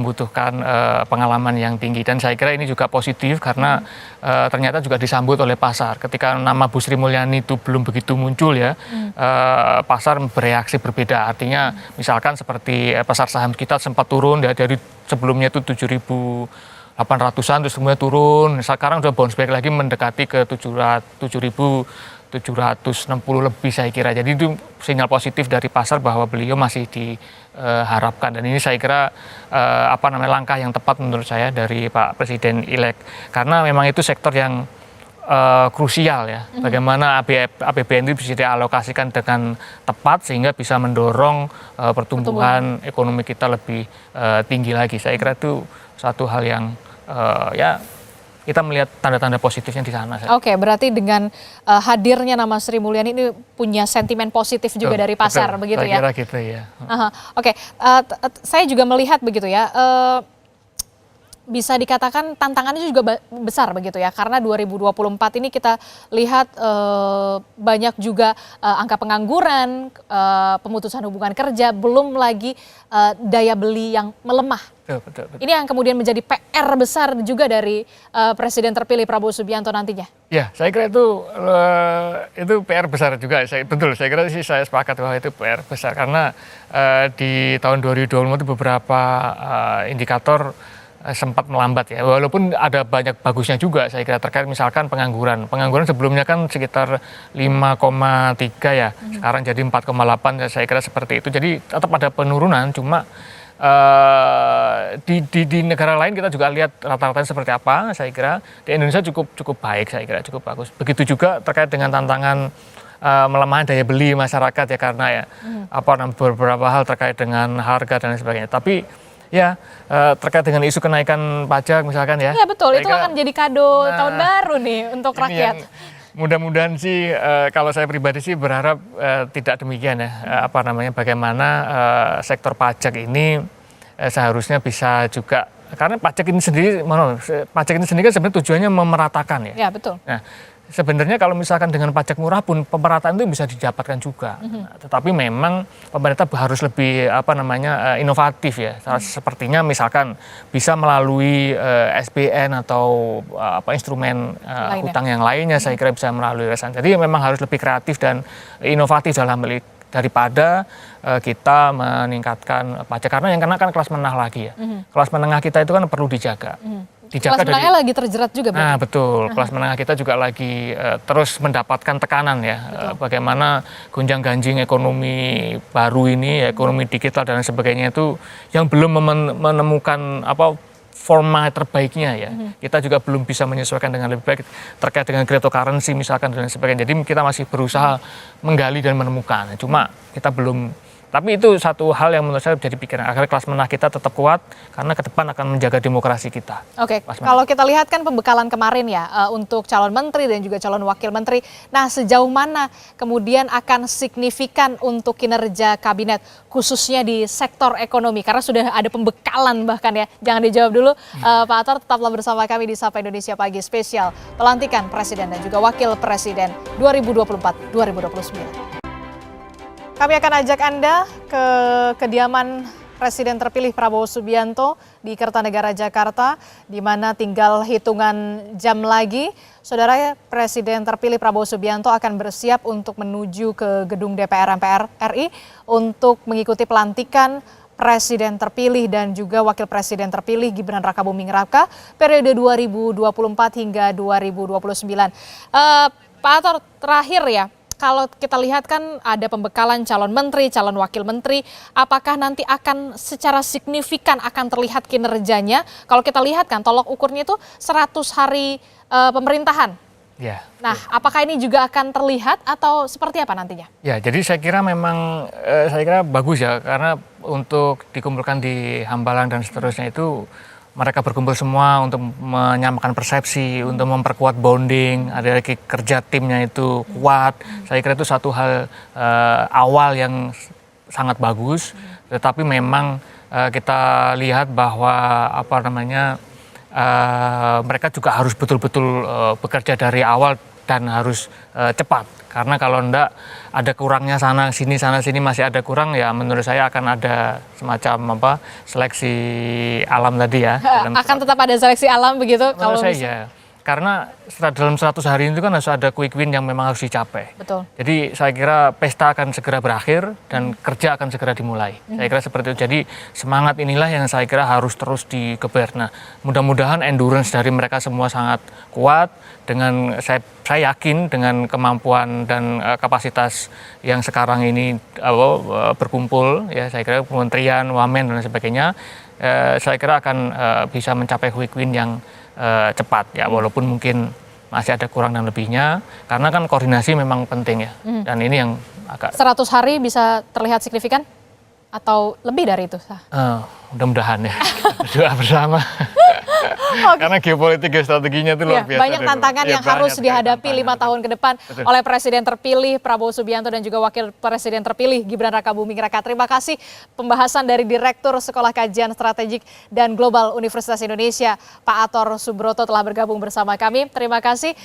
membutuhkan pengalaman yang tinggi, dan saya kira ini juga positif karena ternyata juga disambut oleh pasar. Ketika nama Bu Sri Mulyani itu belum begitu muncul ya, pasar bereaksi berbeda. Artinya misalkan seperti pasar saham kita sempat turun ya, dari sebelumnya itu 7.800-an terus kemudian turun. Sekarang sudah bounce back lagi mendekati ke 7.760 lebih saya kira. Jadi itu sinyal positif dari pasar bahwa beliau masih diharapkan, dan ini saya kira langkah yang tepat menurut saya dari Pak Presiden-elek, karena memang itu sektor yang krusial ya. Bagaimana APBN itu bisa dialokasikan dengan tepat sehingga bisa mendorong pertumbuhan ekonomi kita lebih tinggi lagi. Saya kira itu satu hal yang kita melihat tanda-tanda positifnya di sana. Oke, berarti dengan hadirnya nama Sri Mulyani ini punya sentimen positif juga dari pasar, begitu ya? Saya kira gitu ya. Oke, saya juga melihat begitu ya, bisa dikatakan tantangannya juga besar begitu ya, karena 2024 ini kita lihat banyak juga angka pengangguran, pemutusan hubungan kerja, belum lagi daya beli yang melemah. Betul. Ini yang kemudian menjadi PR besar juga dari Presiden terpilih Prabowo Subianto nantinya. Ya, saya kira itu PR besar juga. Saya kira sih saya sepakat bahwa itu PR besar karena di tahun 2024 itu beberapa indikator sempat melambat ya, walaupun ada banyak bagusnya juga saya kira terkait misalkan pengangguran sebelumnya kan sekitar 5,3 ya, sekarang jadi 4,8 saya kira seperti itu, jadi tetap ada penurunan, cuma di negara lain kita juga lihat rata-ratanya seperti apa. Saya kira di Indonesia cukup baik, saya kira cukup bagus. Begitu juga terkait dengan tantangan melemahnya daya beli masyarakat ya, karena ya beberapa hal terkait dengan harga dan sebagainya. Tapi ya terkait dengan isu kenaikan pajak misalkan ya. Iya betul, itu akan jadi kado tahun baru nih untuk rakyat. Mudah-mudahan sih kalau saya pribadi sih berharap tidak demikian ya. Bagaimana sektor pajak ini seharusnya bisa juga, karena pajak ini sendiri kan sebenarnya tujuannya memeratakan ya. Ya betul. Nah, sebenarnya kalau misalkan dengan pajak murah pun pemerataan itu bisa didapatkan juga. Tetapi memang pemerintah harus lebih inovatif ya. Sepertinya misalkan bisa melalui SBN atau instrumen hutang yang lainnya, saya kira bisa melalui resan. Jadi memang harus lebih kreatif dan inovatif dalam daripada kita meningkatkan pajak, karena yang kena kan kelas menengah lagi ya. Kelas menengah kita itu kan perlu dijaga. Kelas menengahnya lagi terjerat juga. Nah betul, kelas menengah kita juga lagi terus mendapatkan tekanan ya. Bagaimana gonjang-ganjing ekonomi baru ini, ekonomi digital dan sebagainya itu yang belum menemukan forma terbaiknya ya. Kita juga belum bisa menyesuaikan dengan lebih baik terkait dengan cryptocurrency misalkan dan sebagainya. Jadi kita masih berusaha menggali dan menemukan. Cuma kita belum. Tapi itu satu hal yang menurut saya jadi pikiran agar kelas menengah kita tetap kuat, karena ke depan akan menjaga demokrasi kita. Oke, kalau kita lihat kan pembekalan kemarin ya untuk calon menteri dan juga calon wakil menteri. Nah, sejauh mana kemudian akan signifikan untuk kinerja kabinet khususnya di sektor ekonomi? Karena sudah ada pembekalan bahkan ya. Jangan dijawab dulu, Pak Atar, tetaplah bersama kami di Sapa Indonesia Pagi Spesial Pelantikan Presiden dan juga Wakil Presiden 2024-2029. Kami akan ajak Anda ke kediaman Presiden terpilih Prabowo Subianto di Kertanegara, Jakarta, di mana tinggal hitungan jam lagi. Saudara, Presiden terpilih Prabowo Subianto akan bersiap untuk menuju ke gedung DPR MPR RI untuk mengikuti pelantikan Presiden terpilih dan juga Wakil Presiden terpilih Gibran Rakabuming Raka periode 2024 hingga 2029. Pak Ator, terakhir ya. Kalau kita lihat kan ada pembekalan calon menteri, calon wakil menteri, apakah nanti akan secara signifikan akan terlihat kinerjanya? Kalau kita lihat kan tolok ukurnya itu 100 hari pemerintahan. Ya. Nah, apakah ini juga akan terlihat atau seperti apa nantinya? Ya, jadi saya kira memang bagus ya, karena untuk dikumpulkan di Hambalang dan seterusnya itu mereka berkumpul semua untuk menyamakan persepsi, untuk memperkuat bonding, ada lagi kerja timnya itu kuat. Saya kira itu satu hal awal yang sangat bagus. Tetapi memang kita lihat bahwa mereka juga harus betul-betul bekerja dari awal dan harus cepat. Karena kalau enggak ada kurangnya sana sini masih ada kurang, ya menurut saya akan ada semacam seleksi alam tadi ya. Akan tetap ada seleksi alam begitu kalau saya ya. Karena dalam 100 hari itu kan harus ada quick win yang memang harus dicapai. Betul. Jadi saya kira pesta akan segera berakhir dan kerja akan segera dimulai. Saya kira seperti itu. Jadi semangat inilah yang saya kira harus terus dikeber. Nah, mudah-mudahan endurance dari mereka semua sangat kuat. Dengan saya yakin dengan kemampuan dan kapasitas yang sekarang ini berkumpul, ya saya kira kementerian, wamen dan sebagainya, saya kira akan bisa mencapai quick win yang cepat ya, walaupun mungkin masih ada kurang dan lebihnya, karena kan koordinasi memang penting ya. Dan ini yang agak 100 hari bisa terlihat signifikan atau lebih dari itu? Mudah-mudahan ya, berdoa bersama. Karena geopolitik geostrateginya itu luar biasa. Banyak tantangan yang harus dihadapi 5 tahun ke depan oleh Presiden terpilih Prabowo Subianto dan juga Wakil Presiden terpilih Gibran Rakabuming Raka. Terima kasih pembahasan dari Direktur Sekolah Kajian Strategik dan Global Universitas Indonesia, Pak Ator Subroto telah bergabung bersama kami. Terima kasih.